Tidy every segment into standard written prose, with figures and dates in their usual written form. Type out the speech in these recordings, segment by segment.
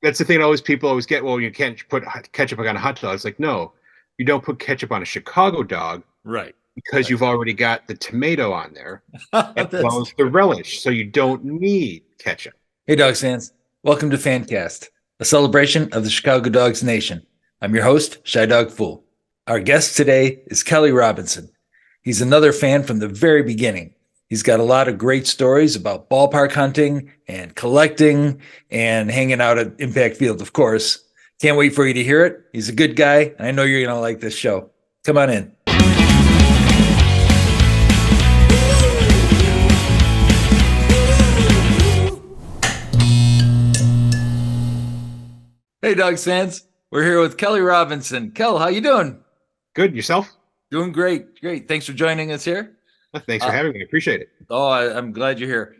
that's the thing. People always get. Well, you can't put ketchup on a hot dog. It's like no, you don't put ketchup on a Chicago dog Right. because Right. you've already got the tomato on there as That's well as the true. relish, so you don't need ketchup. Hey, Dogs fans. Welcome to Fancast, a celebration of the Chicago Dogs Nation. I'm your host, Shy Dog Fool. Our guest today is Kelly Robinson. He's another fan from the very beginning. He's got a lot of great stories about ballpark hunting and collecting and hanging out at Impact Field, of course. Can't wait for you to hear it. He's a good guy, and I know you're going to like this show. Come on in. Hey, Dogs fans. We're here with Kelly Robinson. Kel, how you doing? Good yourself? Doing great. Great. Thanks for joining us here. Thanks for Uh, having me. I appreciate it. I'm glad you're here.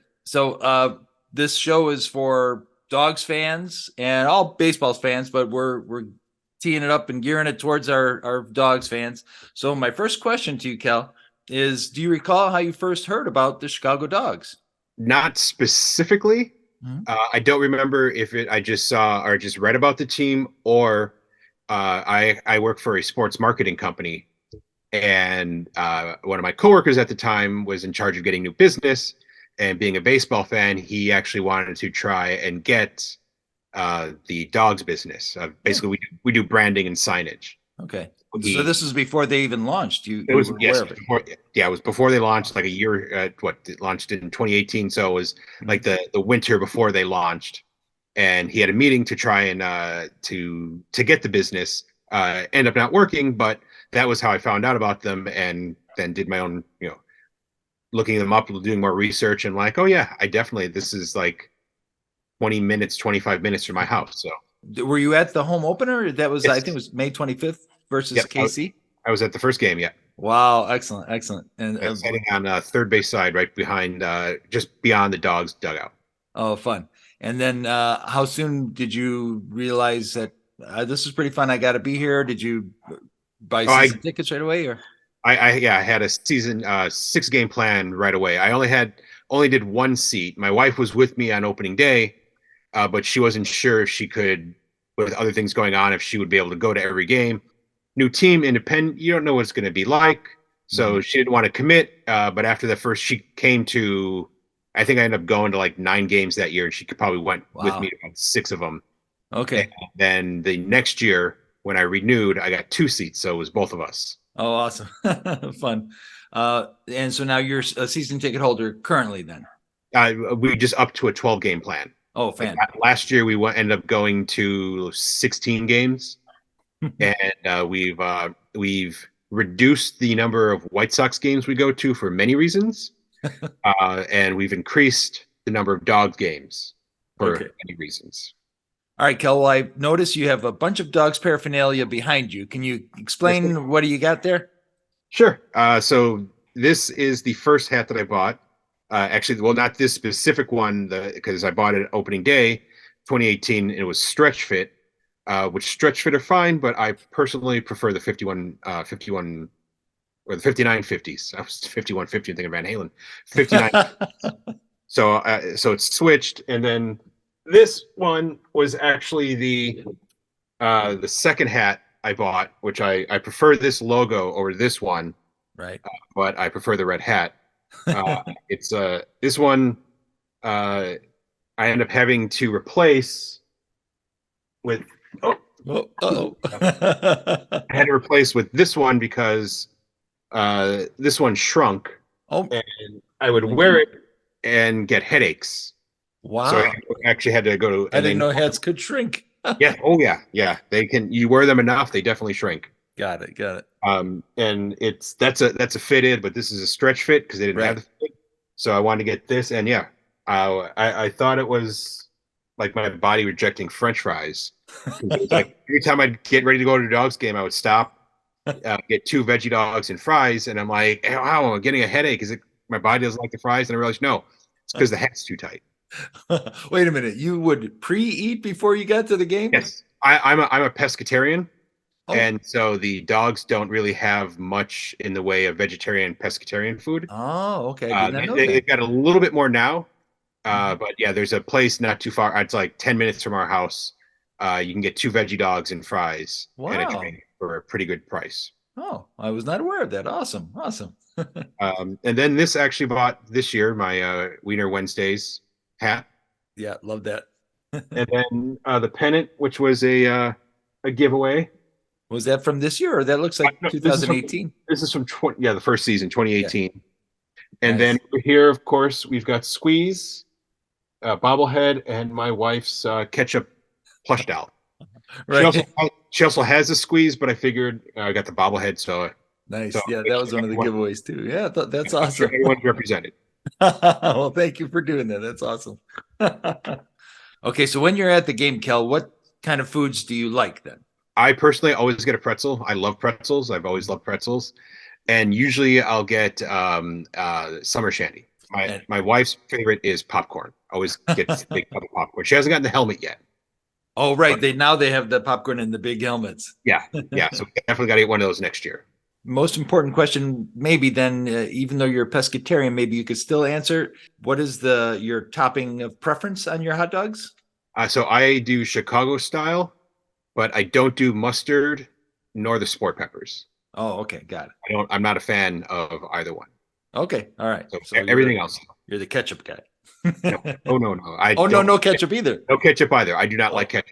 This show is for Dogs fans and all baseball fans, but we're teeing it up and gearing it towards our Dogs fans. So my first question to you, Kel, is do you recall how you first heard about the Chicago Dogs? Not specifically. Mhm. I don't remember if I just saw or just read about the team, or I work for a sports marketing company, and one of my coworkers at the time was in charge of getting new business. And being a baseball fan, he actually wanted to try and get the dogs business. Yeah. Basically, we do branding and signage. Okay. So He this is before they even launched. You It you was, were yes, aware of it. before, yeah, it was before they launched, like a year. It launched in 2018, so it was like Mhm. the winter before they launched. And he had a meeting to try and to get the business. End up not working, but that was how I found out about them, and then did my own, looking them up, doing more research, and like, oh yeah, I definitely, this is like 20 minutes, 25 minutes from my house. So Were you at the home opener? That was, I think it yes, was May 25th versus yep, KC. I was at the first game. Yeah. Wow, excellent, excellent. And Sitting on third base side, right behind, just beyond the dog's dugout. oh, fun. And then how soon did you realize that this is pretty fun? I got to be here. Did you buy Oh, season tickets right away, or? yeah, I had a season 6 game plan right away. I only did one seat. My wife was with me on opening day, but she wasn't sure if she could, with other things going on, if she would be able to go to every game. New team, independent, you don't know what it's going to be like, Mhm. so she didn't want to commit. But after the first, she came to, I think I ended up going to like 9 games that year, and she probably went with me Wow. to about 6 of them. And Okay. then the next year, when I renewed, I got 2 seats, so it was both of us. Oh, awesome. Fun. And so now you're a season ticket holder currently then. We just up to a 12 game plan. Oh, Like fan. last year, we ended up going to 16 games, and we've reduced the number of White Sox games we go to for many reasons, and we've increased the number of dog games for Okay. many reasons. All right, Kel. Well, I notice you have a bunch of dogs paraphernalia behind you. Can you Yes, sir. explain what do you got there? Sure. So this is the first hat that I bought. Actually, well, not this specific one, because I bought it opening day, 2018. It was stretch fit, which stretch fit are fine, but I personally prefer the 51 or the 5950s. I was 5150 thinking of Van Halen. 59. So it's switched, and then this one was actually the second hat I bought, which I prefer this logo over this one, Right. but I prefer the red hat. It's this one, uh I end up having to replace with, oh, Oh, oh. I had to replace with this one because this one shrunk, Oh, and I would thank you. wear it and get headaches. So I Wow. actually had to go to, I and didn't then know hats could shrink. yeah, oh yeah, yeah, they can. You wear them enough, they definitely shrink. Got it. Got it. And that's a fitted, but this is a stretch fit because they didn't have Right. the fit. So I wanted to get this, and yeah, I thought it was like my body rejecting French fries. It was like every time I'd get ready to go to a Dogs game, I would stop, get 2 veggie dogs and fries, and I'm like, hey, wow, I'm getting a headache. Is it my body doesn't like the fries? And I realized no, it's because the hat's too tight. Wait a minute. You would pre-eat before you got to the game? Yes, I'm a pescatarian. Oh, And so the dogs don't really have much in the way of vegetarian pescatarian food. oh, okay. I did not know They've that. got a little bit more now, Mhm. but yeah, there's a place not too far. It's like 10 minutes from our house. You can get 2 veggie dogs and fries and a Wow. drink for a pretty good price. Oh, I was not aware of that. Awesome. Awesome. And then this actually bought this year my Wiener Wednesdays hat, Yeah, love that. and then the pennant, which was a giveaway. Was that from this year or that looks like No, 2018? this is from the first season, Yeah, 2018. And then nice. over here, of course, we've got Squeeze, bobblehead, and my wife's ketchup plush doll. She also Right. she also has a Squeeze, but I figured I got the bobblehead, so Nice. Yeah, that was one of the giveaways too. Yeah, that's awesome. everyone's represented. Well, thank you for doing that. That's awesome. Okay, so when you're at the game, Kel, what kind of foods do you like then? I personally always get a pretzel. I love pretzels. I've always loved pretzels, and usually I'll get summer shandy. My And my wife's favorite is popcorn. Always gets a big tub of popcorn. She hasn't gotten the helmet yet, oh, right. but They have the popcorn in the big helmets. yeah, yeah. So we definitely got to get one of those next year. Most important question, maybe then, even though you're a pescatarian, maybe you could still answer. What is your topping of preference on your hot dogs? So I do Chicago style, but I don't do mustard nor the sport peppers. Oh, okay, got it. I'm not a fan of either one. Okay, all right. So So everything else. you're the ketchup guy. No. Oh no. I Oh no, don't no ketchup either. no ketchup either. I do not Oh, like ketchup.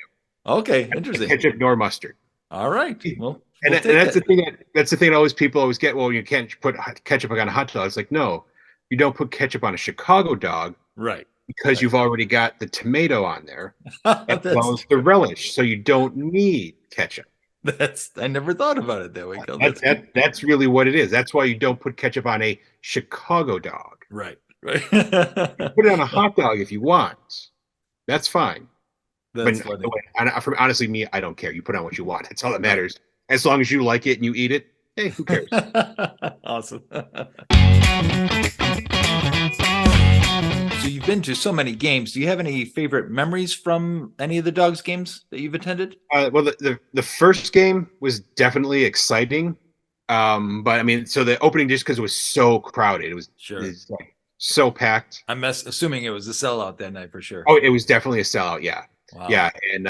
okay, interesting. Ketchup nor mustard. All right. Well, And, we'll and take that's that. the thing that's the thing always people always get. Well, you can't put ketchup on a hot dog. It's like no, you don't put ketchup on a Chicago dog Right. because Right. you've already got the tomato on there as well That's as the relish, so you don't need ketchup. I never thought about it that way, Kel. That, That's good. that that's really what it is. That's why you don't put ketchup on a Chicago dog. Right. Right. Put it on a hot dog if you want. That's fine. But That's funny. from honestly, me, I don't care. You put on what you want. That's all that matters. As long as you like it and you eat it, hey, who cares? Awesome. So you've been to so many games. Do you have any favorite memories from any of the Dogs games that you've attended? Well, the first game was definitely exciting. But I mean, so the opening just because it was so crowded, it Sure. was like so packed. I'm assuming it was a sellout that night for sure. Oh, it was definitely a sellout. Yeah, Wow. yeah. And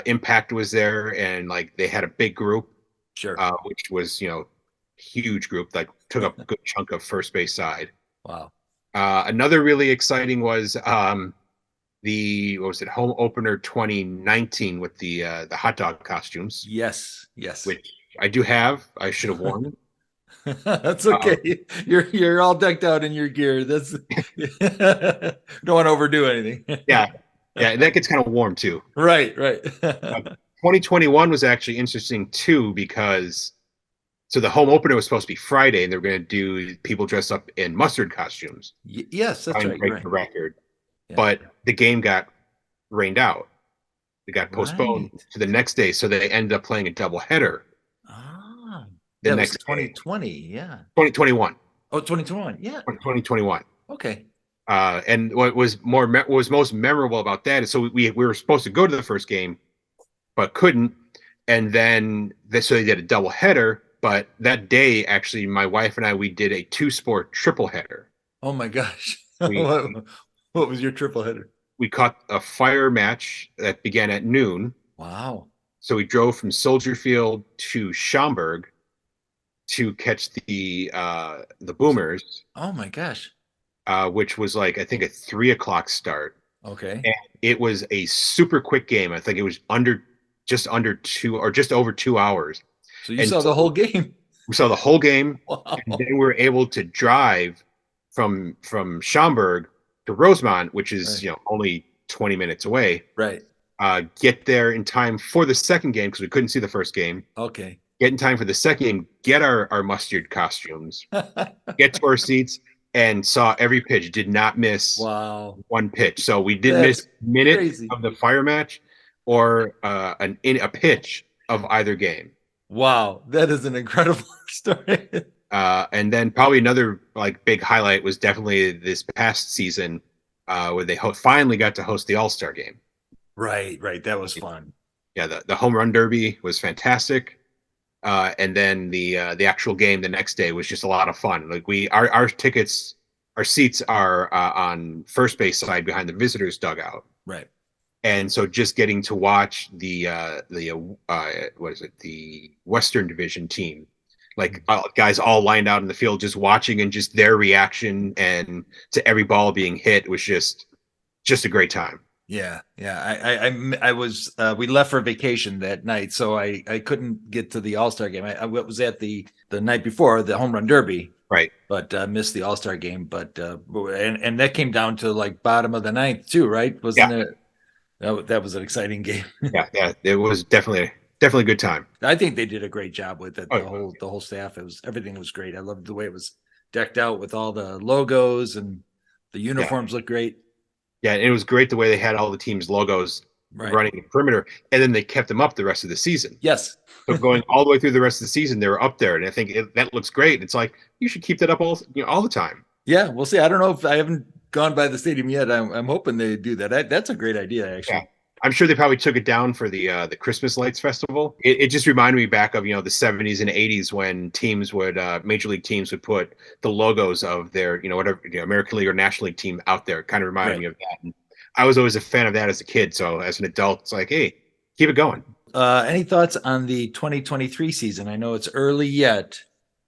Impact was there, and like they had a big group, Sure. which was huge group, like took up a good chunk of first base side. Wow. Another really exciting was the what was it, home opener 2019 with the hot dog costumes, Yes. Yes. which I do have. I should have worn. That's okay. You're all decked out in your gear. That's don't want to overdo anything. Yeah, yeah, that gets kind of warm too. Right, right. 2021 was actually interesting too because so the home opener was supposed to be Friday, and they were going to do people dressed up in mustard costumes, Yes, that's trying to right. break Right. the record. Yeah. But the game got rained out. It got postponed Right. to the next day, so they ended up playing a doubleheader Ah, the that was next day. 2020. Yeah. 2021. Oh, 2021. Yeah. 2021. Okay. And what was most memorable about that is so we were supposed to go to the first game, but couldn't. And then so they did a double header. But that day, actually, my wife and we did a 2-sport triple header. Oh my gosh. We What was your triple header? we caught a fire match that began at noon. Wow. So we drove from Soldier Field to Schaumburg to catch the Boomers, Oh my gosh. which was like I think a 3 o'clock start. Okay. And it was a super quick game. I think it was just under 2 hours. So you And saw the whole game. we saw the whole game, Wow. and then we were able to drive from Schaumburg to Rosemont, which is Right. only 20 minutes away. Right. Get there in time for the second game because we couldn't see the first game. Okay. Get in time for the second game. Get our mustard costumes. Get to our seats and saw every pitch. Did not miss Wow. one pitch. So we didn't That's miss a minute crazy. of the fire match or a pitch of either game. Wow. That is an incredible story. And then probably another like big highlight was definitely this past season where they finally got to host the All-Star game. Right. Right. That was fun. Yeah, the home run derby was fantastic. And then the actual game the next day was just a lot of fun. Like our tickets, our seats are on first base side behind the visitors dugout. Right. And so just getting to watch what is it, the Western Division team, like guys all lined out in the field, just watching and just their reaction and to every ball being hit was just a great time. Yeah, yeah. I was we left for vacation that night, so I couldn't get to the All-Star game. I was at the night before the Home Run Derby, Right. but missed the All-Star game. But and that came down to like bottom of the ninth too, right? Wasn't it? That was an exciting game. Yeah. It was definitely a good time. I think they did a great job with it. Oh, The whole staff. Everything was great. I loved the way it was decked out with all the logos, and the uniforms looked great. Yeah, and it was great the way they had all the teams' logos running the perimeter, and then they kept them up the rest of the season. Yes. So going all the way through the rest of the season, they were up there, and I think that looks great. It's like you should keep that up all the time. Yeah, we'll see. I don't know if I haven't gone by the stadium yet. I'm hoping they do that. That's a great idea, actually. Yeah. I'm sure they probably took it down for the Christmas Lights Festival. It just reminded me back of the 70s and 80s when teams would major league teams would put the logos of their whatever American League or National League team out there. Kind of reminded me of that. And I was always a fan of that as a kid. So as an adult, it's like, hey, keep it going. Any thoughts on the 2023 season? I know it's early yet.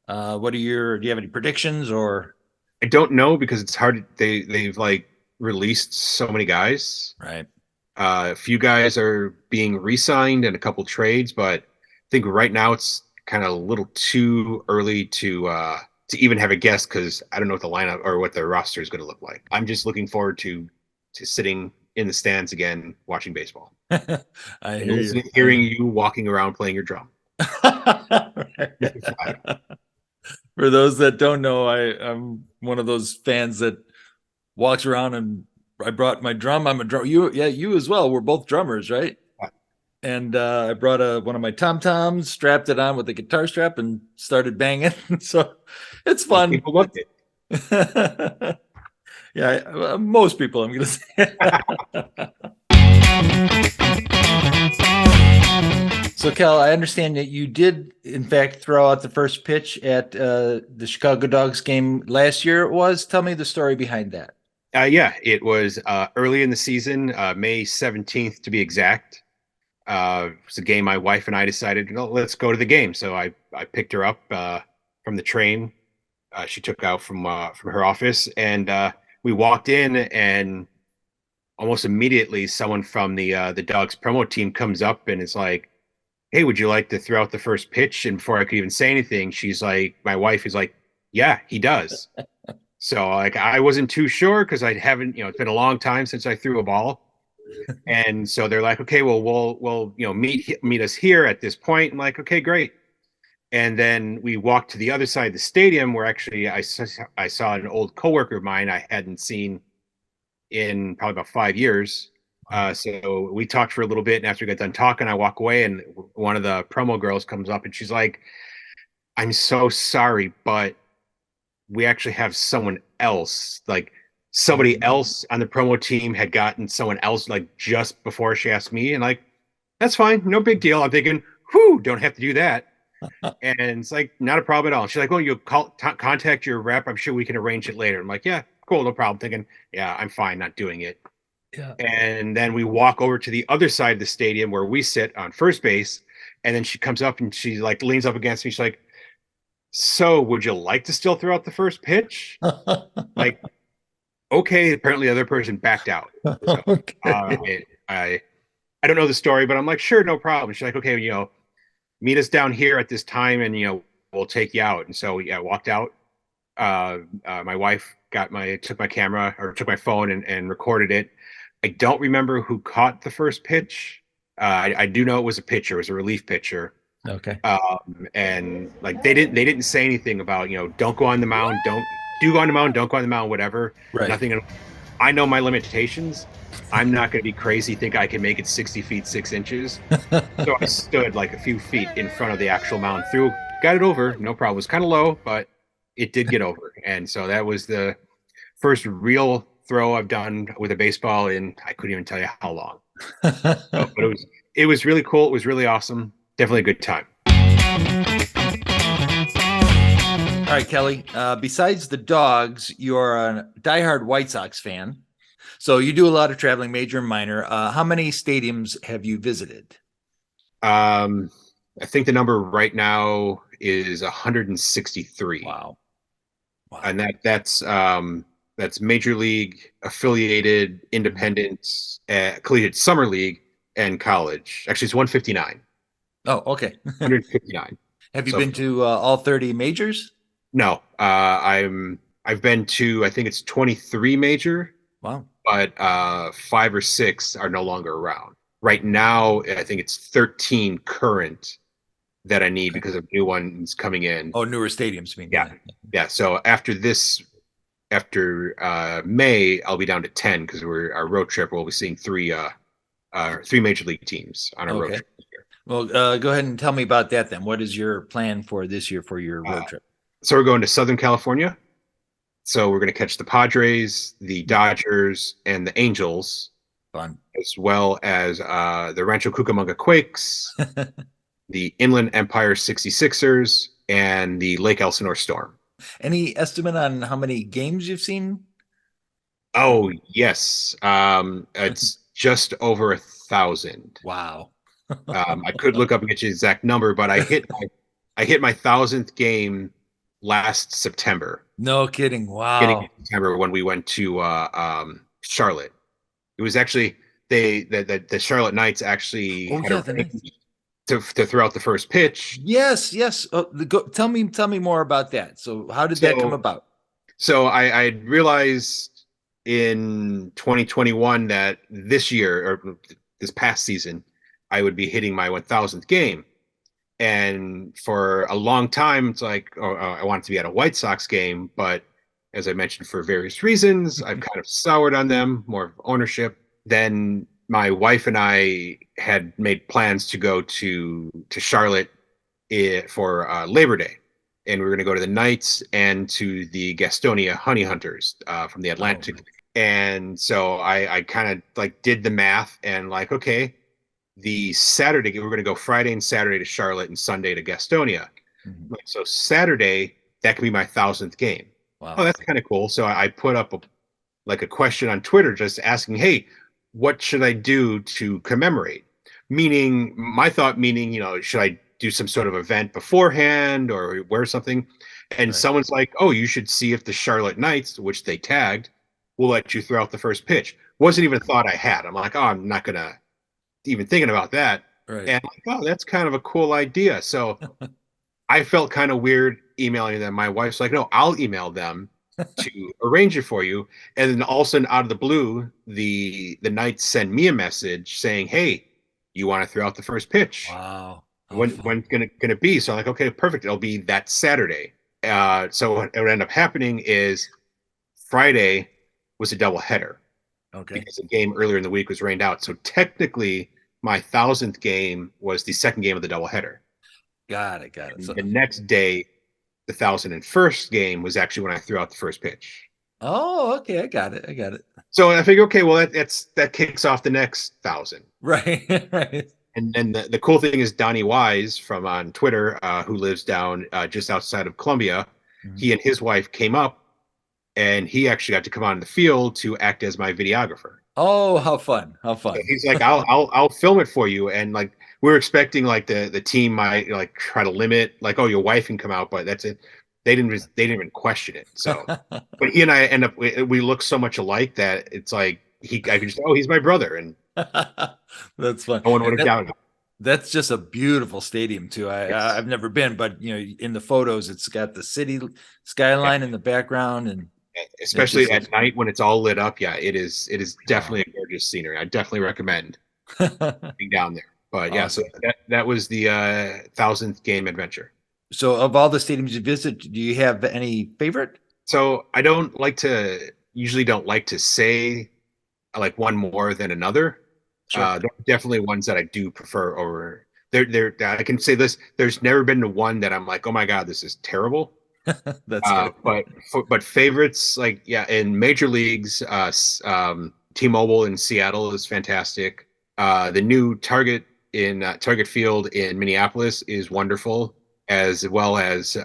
Do you have any predictions or? I don't know because it's hard. They've like released so many guys. Right. A few guys are being re-signed and a couple trades, but I think right now it's kind of a little too early to even have a guess because I don't know what the lineup or what the roster is going to look like. I'm just looking forward to sitting in the stands again, watching baseball. I hear you. Hearing you walking around playing your drum. For those that don't know, I'm one of those fans that walks around, and I brought my drum. I'm a drum. You as well. We're both drummers, right? Yeah. And I brought one of my tom-toms, strapped it on with the guitar strap, and started banging. So it's fun. People loved it. Yeah, most people, I'm going to say. So, Kel, I understand that you did, in fact, throw out the first pitch at the Chicago Dogs game last year. It was. Tell me the story behind that. Yeah, it was early in the season, May 17th to be exact. It's a game my wife and I decided, let's go to the game. So I picked her up from the train. She took out from her office, and we walked in, and almost immediately someone from the Dogs promo team comes up and is like, hey, would you like to throw out the first pitch? And before I could even say anything, my wife is like, yeah, he does. So like, I wasn't too sure because I haven't, it's been a long time since I threw a ball. And so they're like, okay, well, we'll meet us here at this point. I'm like, okay, great. And then we walked to the other side of the stadium where actually I saw an old coworker of mine I hadn't seen in probably about 5 years. So we talked for a little bit, and after we got done talking, I walk away, and one of the promo girls comes up, and she's like, I'm so sorry, but we actually have someone else. Like somebody else on the promo team had gotten someone else like just before she asked me, and like, that's fine, no big deal. I'm thinking, whew, don't have to do that. And it's like, not a problem at all. She's like, well, you'll contact your rep. I'm sure we can arrange it later. I'm like, yeah, cool, no problem. Thinking, yeah, I'm fine not doing it. Yeah. And then we walk over to the other side of the stadium where we sit on first base. And then she comes up and she like leans up against me. She's like, so would you like to still throw out the first pitch? Like, okay. Apparently the other person backed out. So, Okay. I don't know the story, but I'm like, sure, no problem. She's like, okay, meet us down here at this time and, we'll take you out. And so I walked out. My wife took my phone and recorded it. I don't remember who caught the first pitch. I do know it was a pitcher. It was a relief pitcher. Okay. And like they didn't say anything about don't go on the mound, don't go on the mound, whatever. Right. Nothing. I know my limitations. I'm not going to be crazy. Think I can make it 60 feet 6 inches. So I stood like a few feet in front of the actual mound, got it over, no problem. It was kind of low, but it did get over. And so that was the first real throw I've done with a baseball in I couldn't even tell you how long. But it was really cool. It was really awesome. Definitely a good time. All right, Kelly. Besides the Dogs, you're a diehard White Sox fan. So you do a lot of traveling, major and minor. How many stadiums have you visited? Um, I think the number right now is 163, Wow. Wow. and that's Major League, affiliated, Mhm. independent, collegiate summer league, and college. Actually, it's 159. Oh, okay. 159. Have you So been to all 30 majors? no, I've been to, I think it's 23 major, Wow. but five or six are no longer around. Right now, I think it's 13 current that I need Okay. because of new ones coming in. Oh, newer stadiums, I mean, Yeah. yeah. Yeah. So after May, I'll be down to 10 because we're our road trip. We'll be seeing three major league teams on our road Okay. trip this year. Well, go ahead and tell me about that then. What is your plan for this year for your road Uh, trip? so we're going to Southern California. So we're going to catch the Padres, the Hmm. Dodgers, and the Angels, Fun. as well as the Rancho Cucamonga Quakes, the Inland Empire 66ers, and the Lake Elsinore Storm. Any estimate on how many games you've seen? Oh, yes. It's just over 1,000. Wow. I could look up and get you the exact number, but I hit my 1,000th game last September, No kidding. beginning Wow. of September when we went to Charlotte. It was actually the Charlotte Knights actually Oh had yeah, a the range Knights. to throw out the first pitch. Yes, yes. Tell me more about that. So how did that come So about? so I realized in 2021 that this year or this past season I would be hitting my 1,000th game. And for a long time, it's like, oh, I wanted to be at a White Sox game, but as I mentioned, for various reasons, I've kind of soured on them, more of ownership. Then my wife and I had made plans to go to Charlotte for Labor Day, and we were going to go to the Knights and to the Gastonia Honey Hunters from the Oh, Atlantic. And so I kind of like did the math and like, okay, the Saturday we're going to go Friday and Saturday to Charlotte and Sunday to Gastonia. mhm. Like, so Saturday that could be my 1,000th game. Oh, Wow. that's kind of cool. So I put up like a question on Twitter just asking, hey, what should I do to commemorate? Meaning, my thought meaning, should I do some sort of event beforehand or wear something? And Right. someone's like, oh, you should see if the Charlotte Knights, which they tagged, will let you throw out the first pitch. Wasn't even a thought I had. I'm like, oh, I'm not gonna even thinking about that. Right. And I'm like, oh, that's kind of a cool idea. So I felt kind of weird emailing them. My wife's like, no, I'll email them to arrange it for you. And then all of a sudden, out of the blue, the Knights send me a message saying, hey, you want to throw out the first pitch? Wow. How When's fun. gonna be? So I'm like, okay, perfect. It'll be that Saturday. So what would end up happening is Friday was a double header Okay. because the game earlier in the week was rained out. So technically, my 1,000th game was the second game of the doubleheader. Got it. Got it. And So the next day, the 1,001st game was actually when I threw out the first pitch. oh, okay. I got it. I got it. So I figure, okay, well that kicks off the next 1,000. Right. Right. And then the cool thing is Donnie Wise from on Twitter, who lives down just outside of Columbia, Mhm. he and his wife came up, and he actually got to come on the field to act as my videographer. Oh, how fun. How fun. He's like, I'll film it for you. And like we were expecting like the team might like try to limit, like, oh, your wife can come out, but that's it. They didn't even question it. So but he and I end up we look so much alike that it's like I could just, oh, he's my brother, and That's fun. no one would And have doubted it. that's just a beautiful stadium too. Yes. I've never been, but in the photos, it's got the city Yeah. skyline in the background, and it Especially just looks at night when it's all lit up. Yeah, it is wow. definitely a gorgeous scenery. I definitely recommend being down there. But yeah, so Awesome. that was the 1,000th game adventure. So, of all the stadiums you visit, do you have any favorite? So I usually don't like to say I like one more than another. Sure. There are definitely ones that I do prefer over there. I can say this: there's never been one that I'm like, oh my god, this is terrible. That's good. But favorites like yeah, in major leagues, T-Mobile in Seattle is fantastic. The new Target Field in Minneapolis is wonderful, as well as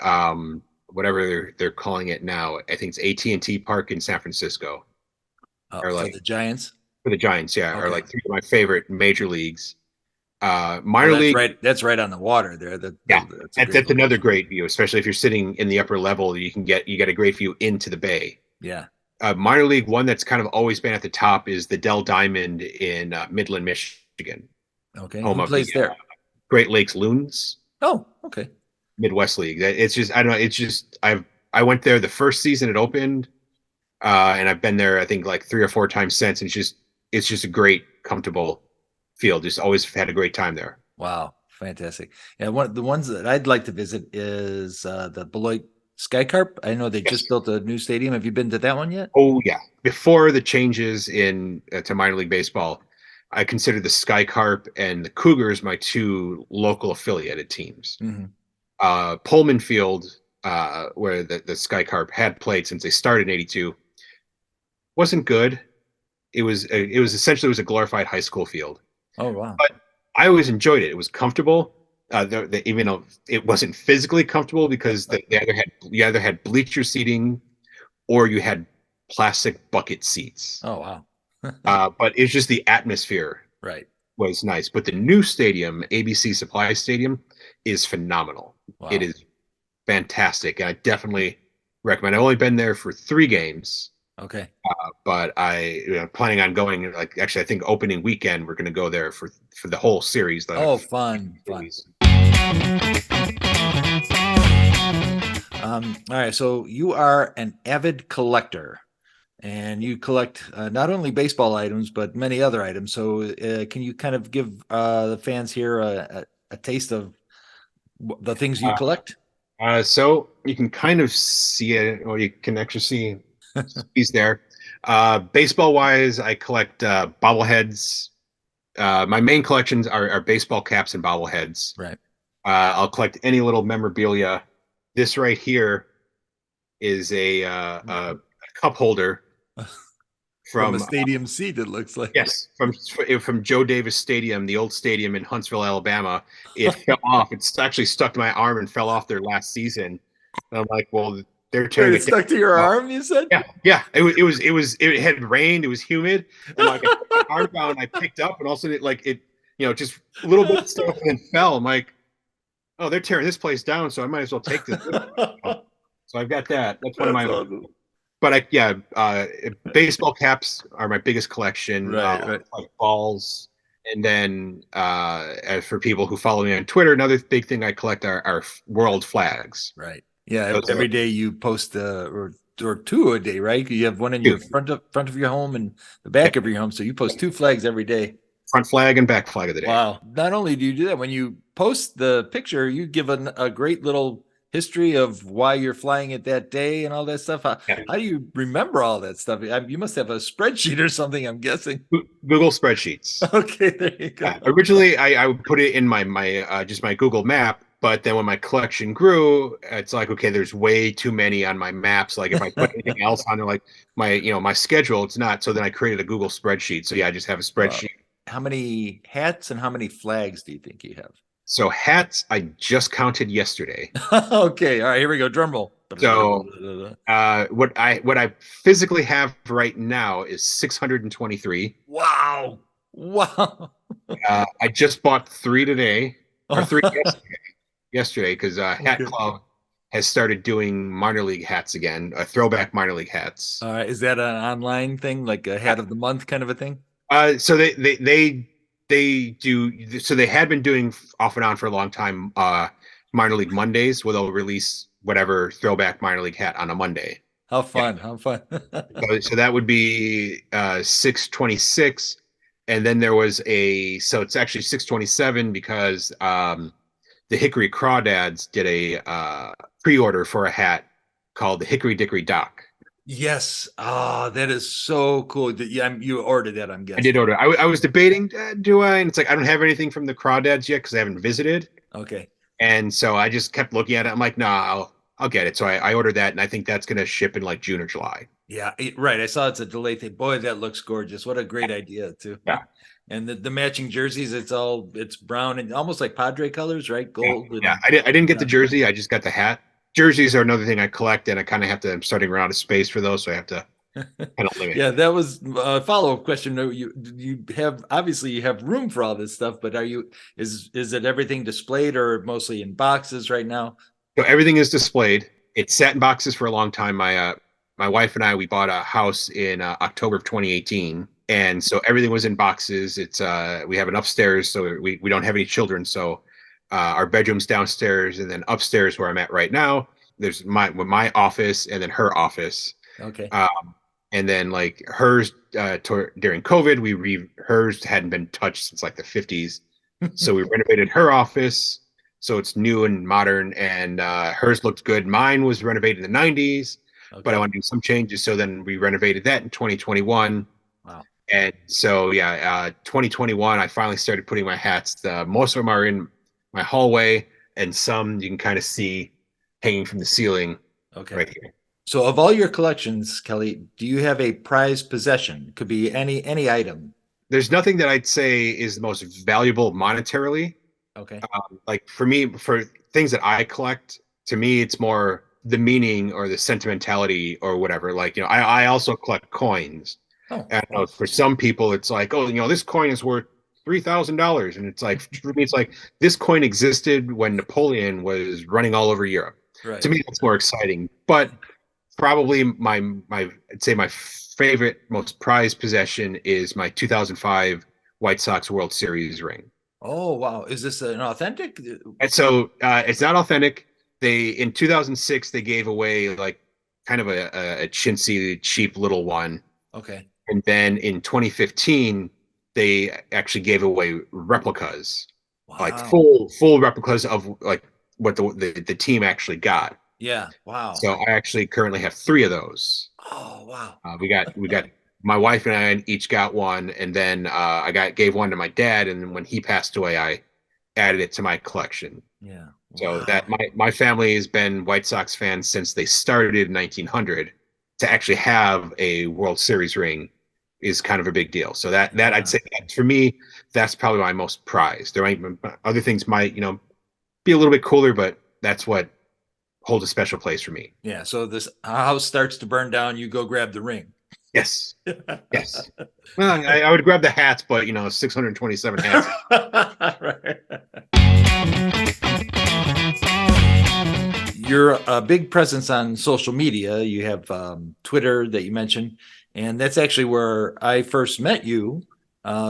whatever they're calling it now. I think it's AT&T Park in San Francisco. are For like the Giants. for the Giants, yeah, are Okay. like three of my favorite major leagues. Oh, Minor that's league, right. That's right on the water there. yeah, That's a great that's another location. great view, especially if you're sitting in the upper level. You get a great view into the bay. Yeah. Minor league one that's kind of always been at the top is the Dell Diamond in Midland, Michigan, Okay. home Who of the plays there? Great Lakes Loons Oh, okay. Midwest League. It's just I don't know. It's just I went there the first season it opened, and I've been there I think like 3 or 4 times since. And it's just a great, comfortable field. Just always had a great time there. Wow. Fantastic. Yeah. One of the ones that I'd like to visit is the Beloit Sky Carp. I know they just Yes. built a new stadium. Have you been to that one yet? Oh yeah. Before the changes in to minor league baseball, I consider the Sky Carp and the Cougars my two local affiliated teams. Hmm. Pullman Field, where the Sky Carp had played since they started in '82, wasn't good. It was essentially it was a glorified high school field, Oh, wow. but I always enjoyed it. It was comfortable. Even though it wasn't physically comfortable because they either had bleacher seating or you had plastic bucket seats. Oh, wow. But it's just the atmosphere Right. was nice. But the new stadium, ABC Supply Stadium, is phenomenal. It Wow. is fantastic. I definitely recommend. I've only been there for 3 games, Okay. but planning on going. Like actually, I think opening weekend we're going to go there for the whole series. The Oh, fun, fun. series. All right. So you are an avid collector and you collect not only baseball items, but many other items. So can you kind of give the fans here a taste of the things you Uh, collect? so you can kind of see it, or you can actually see he's there. Baseball wise, I collect bobbleheads. My main collections are baseball caps and bobbleheads. Right. I'll collect any little memorabilia. This right here is a cup holder From a from stadium seat, it looks like. yes from Joe Davis Stadium, the old stadium in Huntsville, Alabama. It fell off. It's actually stuck to my arm and fell off there last season. And I'm like, well, they're Wait, tearing it it down. stuck to your Oh, arm, you said? yeah, yeah. It had rained. It was humid, and like I put my arm down, and I picked up, and also just a little bit of stuff and then fell. I'm like, oh, they're tearing this place down, so I might as well take this. So I've got that. That's one of That's my. awesome. But baseball caps are my biggest collection. Right, right. Like balls, and then as for people who follow me on Twitter, another big thing I collect are world flags. Right. Yeah. Those are Every day you post or two a day, right? You have one in your two. front of your home and the Yeah, back of your home. So you post two flags every day. front flag and back flag of the day. Wow. Not only do you do that, when you post the picture, you give a great little history of why you're flying it that day and all that stuff. Yeah. How do you remember all that stuff? You must have a spreadsheet or something, I'm guessing. Google spreadsheets. Okay, there you go. Yeah. Originally, I would put it in my just my Google map, but then when my collection grew, it's like okay, there's way too many on my maps. Like if I put anything else on there, like my schedule, it's not. So then I created a Google spreadsheet. So yeah, I just have a Wow. spreadsheet. How many hats and how many flags do you think you have? So hats, I just counted yesterday. Okay, all right, here we go. Drum roll. So what I physically have right now is 623. Wow. Wow. I just bought three today, or three Oh, yesterday because Hat okay. Club has started doing minor league hats again, throwback minor league hats. All right. Is that an online thing, like a hat of the month kind of a thing? So they do. So they had been doing off and on for a long time. Minor league Mondays, where they'll release whatever throwback minor league hat on a Monday. How Yeah. fun. How fun. So that would be 626, and then there was so it's actually 627 because the Hickory Crawdads did a pre-order for a hat called the Hickory Dickory Dock. Yes. Oh, that is so cool. Yeah, you ordered that, I'm I did guessing. order. I was debating, do I? And it's like I don't have anything from the Crawdads yet because I haven't visited, Okay. and so I just kept looking at it. I'm like, nah, I'll get it. So I ordered that, and I think that's gonna ship in like June or July. Yeah, right. I saw it's a delay thing. Boy, that looks gorgeous. What a great idea, too. Yeah, And the matching jerseys, it's brown and almost like Padre colors, right? yeah, Gold yeah. and I didn't get the yeah. jersey. I just got the hat. Jerseys are another thing I collect, and I kind of have to. I'm starting to run out of space for those, so I have to kind of limit. Yeah, that was a follow-up question. No, you have obviously you have room for all this stuff, but is it everything displayed or mostly in boxes right now? So everything is displayed. It sat in boxes for a long time. My wife and I, we bought a house in October of 2018, and so everything was in boxes. It's we have an upstairs, so we don't have any children, so our bedroom's downstairs, and then upstairs where I'm at right now, there's my office and then her office. Okay. And then like hers during COVID, hers hadn't been touched since like the 50s, so we renovated her office, so it's new and modern, and hers looked good. Mine was renovated in the 90s, but I Okay. want to do some changes, so then we renovated that in 2021. Wow. And so yeah, 2021, I finally started putting my hats. Most of them are in my hallway, and some you can kind of see hanging from the ceiling Okay. right here. So of all your collections, Kelly, do you have a prized possession? Could be any item. There's nothing that I'd say is the most valuable monetarily. Okay. Like for me, for things that I collect, to me, it's more the meaning or the sentimentality or whatever. Like, I also collect coins. Oh, And wow. for some people, it's like, oh, this coin is worth $3,000. And it's like, for me, it's like this coin existed when Napoleon was running all over Europe. To Right. me, that's more exciting. But probably I'd say my favorite, most prized possession is my 2005 White Sox World Series ring. Oh, wow. Is this an authentic? And so it's not authentic. They in 2006 they gave away like kind of a chintzy, cheap little one, Okay. and then in 2015 they actually gave away replicas, like Wow. full replicas of like what the team actually got. Yeah. Wow. So I actually currently have three of those. Oh, wow. We got my wife and I each got one, and then gave one to my dad, and then when he passed away, I added it to my collection. Yeah. So Wow. that my family has been White Sox fans since they started in 1900. To actually have a World Series ring is kind of a big deal. So that I'd Yeah. say that for me, that's probably my most prized. There might other things might be a little bit cooler, but that's what holds a special place for me. Yeah. So this house starts to burn down, you go grab the ring. Yes, yes. Well, I would grab the hats, but 627 hats. Right. You're a big presence on social media. You have Twitter that you mentioned, and that's actually where I first met you.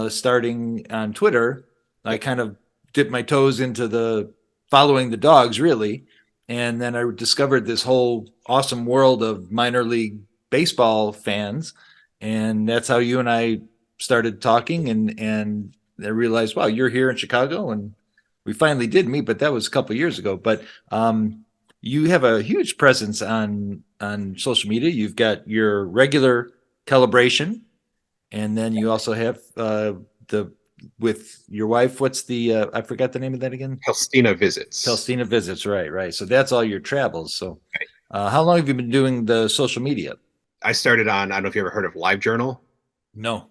Starting on Twitter, I kind of dipped my toes into the following the dogs, really, and then I discovered this whole awesome world of minor league baseball fans, and that's how you and I started talking, and I realized, wow, you're here in Chicago, and we finally did meet, but that was a couple of years ago. But you have a huge presence on social media. You've got your regular calibration, and then you also have the with your wife. What's the I forgot the name of that again? Helstina visits. Telstina visits. Right, right. So that's all your travels. So how long have you been doing the social media? I started on. I don't know if you ever heard of LiveJournal. No.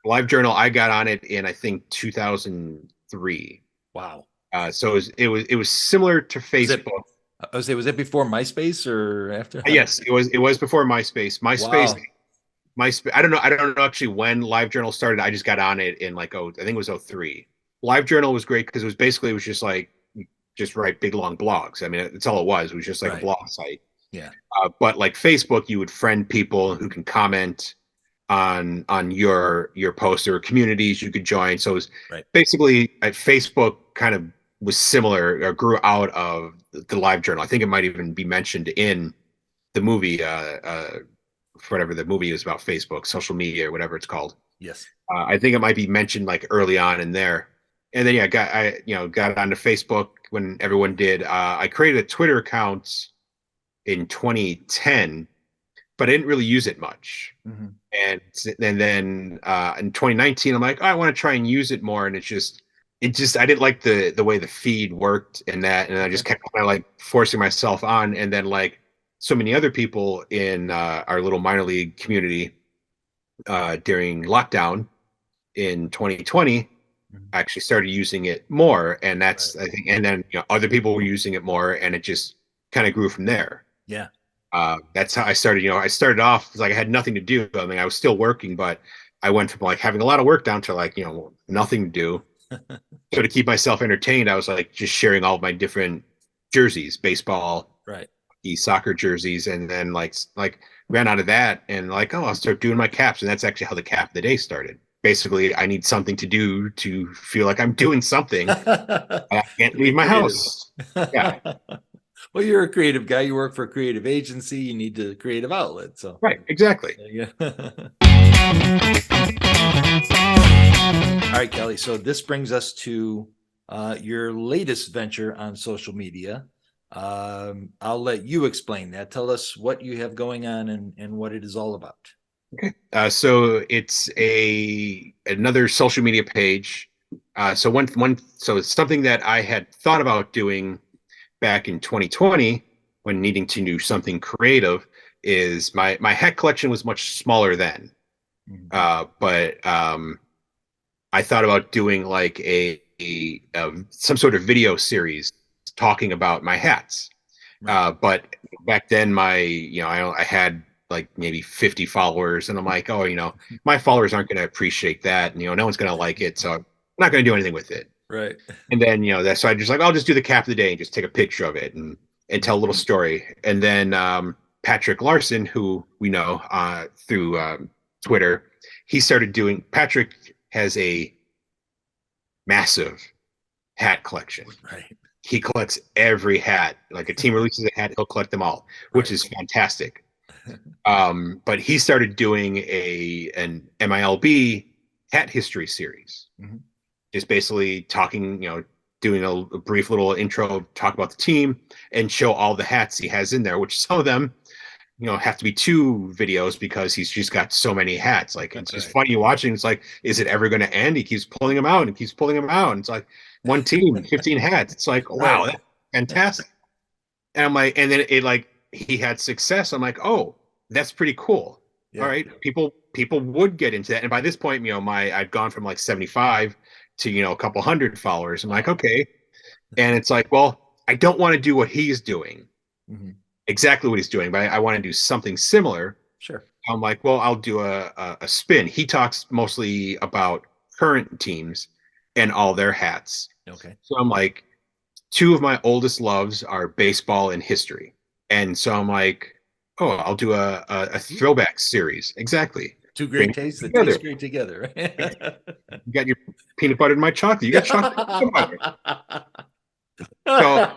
LiveJournal. I got on it in I think 2003. Wow. So it was similar to Was it? Facebook. I was say, was it before MySpace or after? Yes, it was before MySpace. MySpace. Wow. I don't know actually when LiveJournal started. I just got on it in like I think it was 03. LiveJournal was great because it was just like just write big long blogs. I mean, that's all it was. It was just like a Right. blog site. Yeah. But like Facebook, you would friend people who can comment on your posts or communities you could join. So it was Right. basically Facebook kind of was similar or grew out of the LiveJournal. I think it might even be mentioned in the movie, whatever the movie is about Facebook, social media, or whatever it's called. Yes. I think it might be mentioned like early on in there. And then got onto Facebook when everyone did. I created a Twitter account in 2010, but I didn't really use it much. Mm-hmm. And then in 2019, I'm like, oh, I want to try and use it more. And it just I didn't like the way the feed worked and that, and I just kept kind of like forcing myself on. And then like so many other people in our little minor league community during lockdown in 2020, I actually started using it more, and that's Right. I think, and then other people were using it more, and it just kind of grew from there. Yeah. That's how I started. I started off like I had nothing to do. I mean, I was still working, but I went from like having a lot of work down to like, nothing to do. So to keep myself entertained, I was like just sharing all of my different jerseys, baseball, Right. soccer jerseys, and then like ran out of that and like, oh, I'll start doing my caps. And that's actually how the cap of the day started. Basically, I need something to do to feel like I'm doing something. I can't To be leave my creative. house. Yeah, Well, you're a creative guy. You work for a creative agency. You need a creative outlet. So right, exactly. there you go. All right, Kelly. So this brings us to your latest venture on social media. I'll let you explain that. Tell us what you have going on and what it is all about. Okay. So it's another social media page. So it's something that I had thought about doing back in 2020 when needing to do something creative. Is my hat collection was much smaller then, Mhm. but I thought about doing like some sort of video series talking about my hats. Right. But back then, I had like maybe 50 followers, and I'm like, oh, my followers aren't going to appreciate that, and no one's going to like it, so I'm not going to do anything with it. Right. And then, that's so I just like I'll just do the cap of the day and just take a picture of it and tell a little story. And then Patrick Larson, who we know through Twitter, he started doing. Patrick has a massive hat collection. Right. He collects every hat. Like a team releases a hat, he'll collect them all, which Right. is fantastic. But he started doing an MILB hat history series, Mhm. just basically talking, doing a brief little intro, talk about the team, and show all the hats he has in there. Which some of them, have to be two videos because he's just got so many hats. Like it's just Right. funny watching. It's like, is it ever going to end? He keeps pulling them out and keeps pulling them out. And it's like one team, 15 hats. It's like, wow, Right. that's fantastic. And I'm like, and then it like he had success. I'm like, oh, that's pretty cool. All Yeah. right, people would get into that. And by this point, I'd gone from like 75 to a couple hundred followers. I'm like, Wow. okay. And it's like, well, I don't want to do what he's doing, Mhm. exactly what he's doing, but I want to do something similar. Sure. I'm like, well, I'll do a spin. He talks mostly about current teams and all their hats. Okay. So I'm like, two of my oldest loves are baseball and history. And so I'm like, oh, I'll do a throwback series. Exactly. Two Bring great it tastes that together. taste great together. You got your peanut butter and my chocolate. You got chocolate and peanut butter. So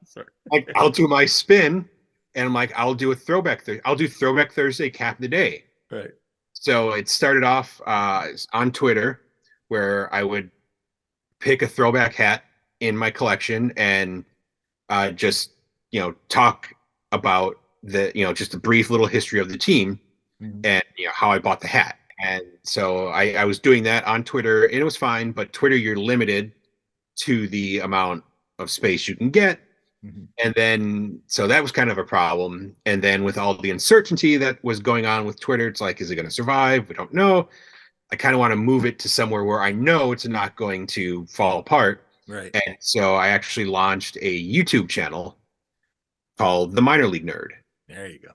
Sorry. like I'll do my spin and I'm like, I'll do a throwback. I'll do throwback Thursday cap of the day. Right. So it started off on Twitter where I would pick a throwback hat in my collection and just talk about just a brief little history of the team Mhm. and how I bought the hat. And so I was doing that on Twitter and it was fine, but Twitter you're limited to the amount of space you can get. Mhm. And then so that was kind of a problem. And then with all the uncertainty that was going on with Twitter, it's like, is it going to survive? We don't know. I kind of want to move it to somewhere where I know it's not going to fall apart. Right. And so I actually launched a YouTube channel called The Minor League Nerd. There you go.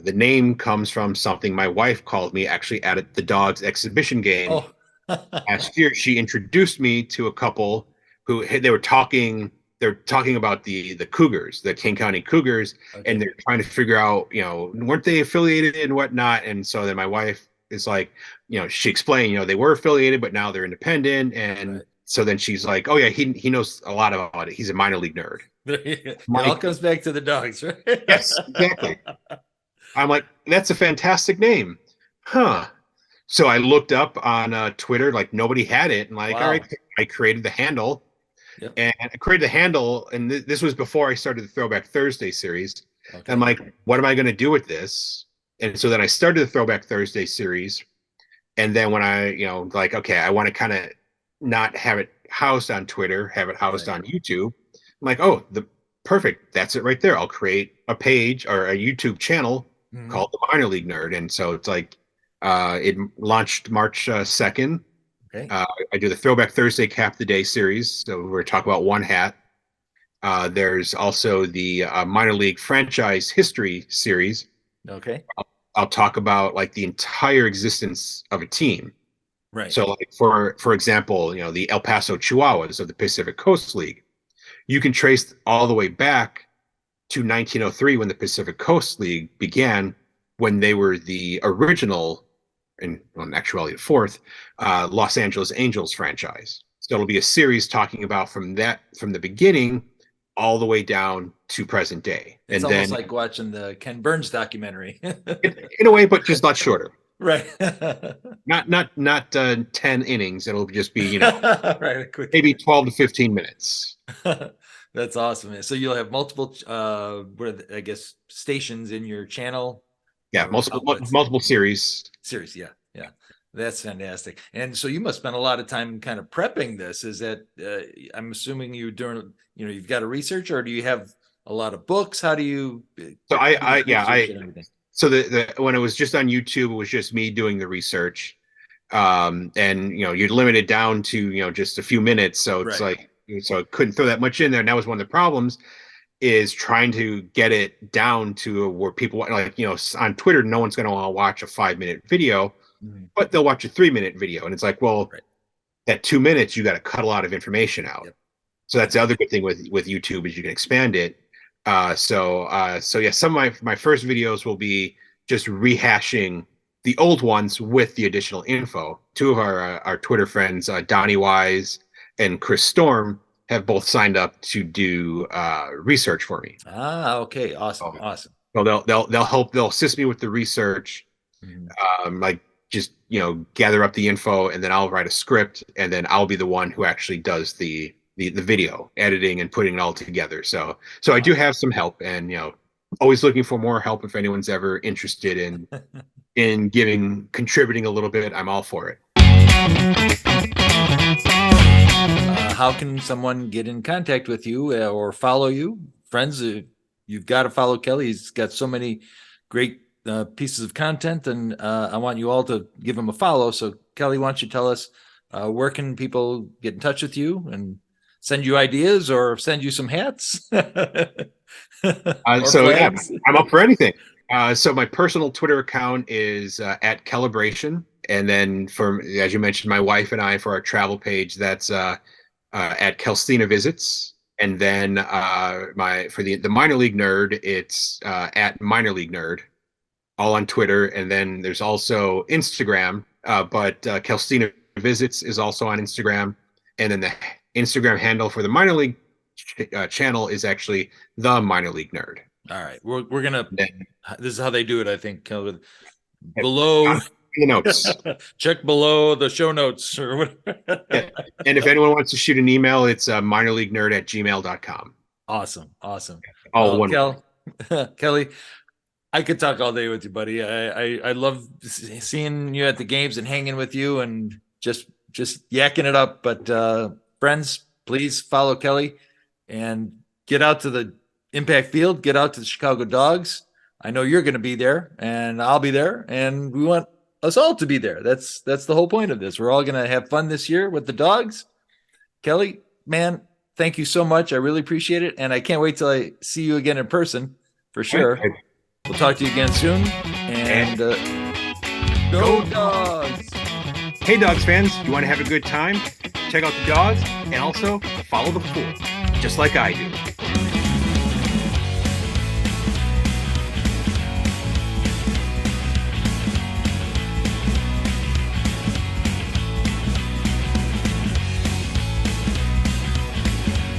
The name comes from something my wife called me actually at the Dogs exhibition game Oh. last year. She introduced me to a couple who they were talking about the Cougars, the King County Cougars, and Okay. they're trying to figure out, weren't they affiliated and whatnot? And so then my wife is like, she explained, they were affiliated, but now they're independent. And Right. so then she's like, oh yeah, he knows a lot about it. He's a minor league nerd. I'm It all like, comes back to the dogs, right? yes, exactly. I'm like, that's a fantastic name. Huh. So I looked up on Twitter, like nobody had it. And like, all right, Wow. I created the handle Yep. and I created the handle. And this was before I started the Throwback Thursday series. And I'm Okay. like, what am I going to do with this? And so then I started the Throwback Thursday series. And then when I, like, okay, I want to kind of not have it housed on Twitter, have it housed Right. on YouTube. I'm like, oh, the perfect. That's it right there. I'll create a page or a YouTube channel Mhm. called the Minor League Nerd. And so it's like, it launched March 2nd. Okay. I do the Throwback Thursday Cap the Day series. So we're talking about one hat. There's also the minor league franchise history series. Okay. I'll talk about like the entire existence of a team. Right. So, like for example, the El Paso Chihuahuas of the Pacific Coast League, you can trace all the way back to 1903 when the Pacific Coast League began, when they were the original, and well, in actuality the fourth, Los Angeles Angels franchise. So it'll be a series talking about from the beginning all the way down to present day. It's And almost then like watching the Ken Burns documentary. in a way, but just not shorter. Right. Not 10 innings. It'll just be, Right. maybe 12 to 15 minutes. That's awesome. So you'll have multiple, I guess, stations in your channel. Yeah, multiple series. Series, yeah. That's fantastic. And so you must spend a lot of time kind of prepping this. Is that I'm assuming you've got a research, or do you have a lot of books? How do you? So so when it was just on YouTube, it was just me doing the research, and you're limited down to just a few minutes, so it's like so I couldn't throw that much in there, and that was one of the problems, is trying to get it down to where people like on Twitter, no one's going to want to watch a 5-minute video, but they'll watch a 3-minute video, and it's like, well, that 2 minutes you got to cut a lot of information out. So that's the other good thing with YouTube, is you can expand it. So yeah, some of my first videos will be just rehashing the old ones with the additional info. Two of our Twitter friends, Donnie Wise and Chris Storm, have both signed up to do research for me. Okay, awesome. So they'll help. They'll assist me with the research, like just gather up the info, and then I'll write a script, and then I'll be the one who actually does the video editing and putting it all together. So I do have some help, and always looking for more help. If anyone's ever interested in contributing a little bit, I'm all for it. How can someone get in contact with you or follow you? Friends, you've got to follow Kelly. He's got so many great pieces of content, and I want you all to give him a follow. So Kelly, why don't you tell us where can people get in touch with you and send you ideas or send you some hats? So yeah, I'm up for anything. So my personal Twitter account is at Calibration, and then as you mentioned, my wife and I, for our travel page, that's at Kelstina Visits, and then for the minor league nerd, it's at Minor League Nerd, all on Twitter, and then there's also Instagram, but Kelstina Visits is also on Instagram, and then the Instagram handle for the minor league channel is actually the Minor League Nerd. All right, we're gonna. This is how they do it, I think. Below the notes, check below the show notes or whatever. Yeah. And if anyone wants to shoot an email, it's minorleaguenerd@gmail.com. Awesome. All one. Kelly, I could talk all day with you, buddy. I love seeing you at the games and hanging with you and just yakking it up. But friends, please follow Kelly and get out to the Impact Field, get out to the Chicago Dogs. I know you're going to be there, and I'll be there, and we want us all to be there. That's the whole point of this. We're all going to have fun this year with the Dogs. Kelly, man, thank you so much. I really appreciate it, and I can't wait till I see you again in person for sure. We'll talk to you again soon, and go Dogs! Hey, Dogs fans, you want to have a good time? Check out the Dogs, and also follow the Fool, just like I do.